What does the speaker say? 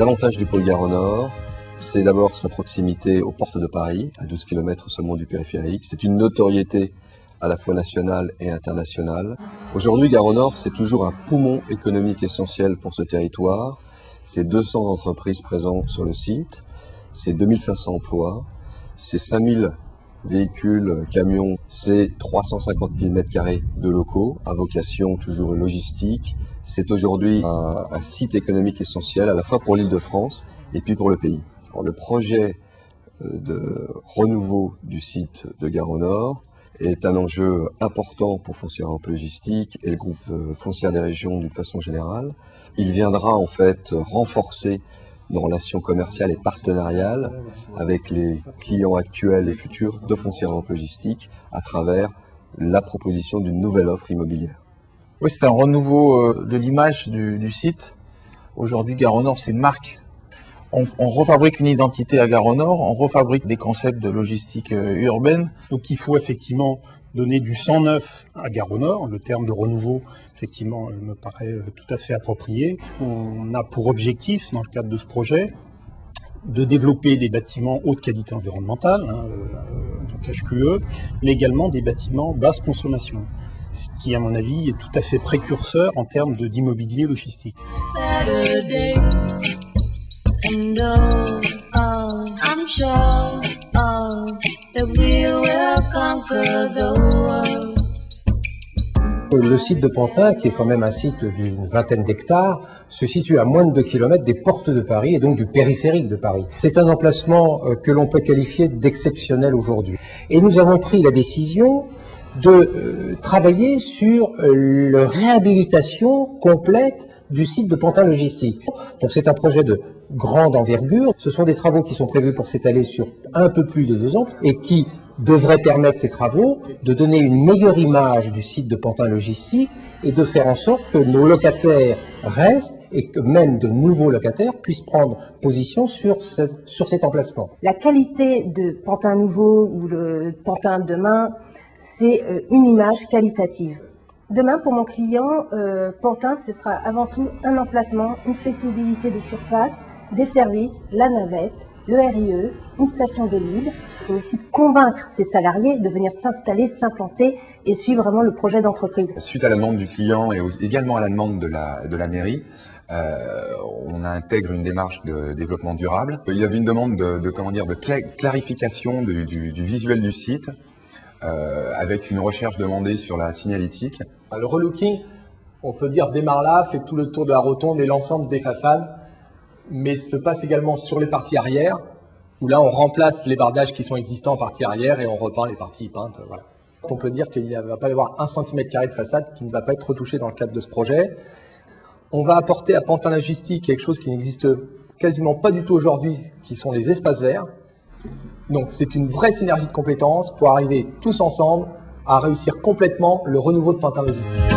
avantages du pôle Gare au Nord, c'est d'abord sa proximité aux portes de Paris, à 12 km seulement du périphérique. C'est une notoriété à la fois nationale et internationale. Aujourd'hui, Gare au Nord, c'est toujours un poumon économique essentiel pour ce territoire. C'est 200 entreprises présentes sur le site, c'est 2500 emplois, c'est 5000 véhicules, camions, c'est 350 000 m² de locaux à vocation toujours logistique. C'est aujourd'hui un site économique essentiel à la fois pour l'Île-de-France et puis pour le pays. Alors, le projet de renouveau du site de Gare au Nord est un enjeu important pour Foncière Europe Logistique et le groupe Foncière des Régions d'une façon générale. Il viendra en fait renforcer nos relations commerciales et partenariales avec les clients actuels et futurs de Foncière Europe Logistique à travers la proposition d'une nouvelle offre immobilière. Oui, c'est un renouveau de l'image du site. Aujourd'hui, Gare au Nord, c'est une marque. On refabrique une identité à Gare au Nord, on refabrique des concepts de logistique urbaine. Donc il faut effectivement donner du sang neuf à Gare au Nord. Le terme de renouveau, effectivement, me paraît tout à fait approprié. On a pour objectif, dans le cadre de ce projet, de développer des bâtiments haute qualité environnementale, donc HQE, mais également des bâtiments basse consommation, ce qui, à mon avis, est tout à fait précurseur en termes d'immobilier logistique. And I'm sure that we will conquer the world. Le site de Pantin, qui est quand même un site d'une vingtaine d'hectares, se situe à moins de 2 km des portes de Paris et donc du périphérique de Paris. C'est un emplacement que l'on peut qualifier d'exceptionnel aujourd'hui. Et nous avons pris la décision de travailler sur la réhabilitation complète du site de Pantin Logistique. Donc c'est un projet de grande envergure. Ce sont des travaux qui sont prévus pour s'étaler sur un peu plus de 2 ans et qui devraient permettre ces travaux de donner une meilleure image du site de Pantin Logistique et de faire en sorte que nos locataires restent et que même de nouveaux locataires puissent prendre position sur cet emplacement. La qualité de Pantin nouveau ou le Pantin demain, c'est une image qualitative. Demain, pour mon client, Pantin, ce sera avant tout un emplacement, une flexibilité de surface, des services, la navette, le RIE, une station de libre. Il faut aussi convaincre ses salariés de venir s'installer, s'implanter et suivre vraiment le projet d'entreprise. Suite à la demande du client et également à la demande de la mairie, on intègre une démarche de développement durable. Il y avait une demande de clarification du visuel du site, avec une recherche demandée sur la signalétique. Le relooking, on peut dire démarre là, fait tout le tour de la rotonde et l'ensemble des façades, mais se passe également sur les parties arrière, où là on remplace les bardages qui sont existants en partie arrière et on repeint les parties peintes. Voilà. On peut dire qu'il ne va pas y avoir 1 cm² de façade qui ne va pas être retouché dans le cadre de ce projet. On va apporter à Pantin Logistique quelque chose qui n'existe quasiment pas du tout aujourd'hui, qui sont les espaces verts. Donc c'est une vraie synergie de compétences pour arriver tous ensemble à réussir complètement le renouveau de Pantin Logistique.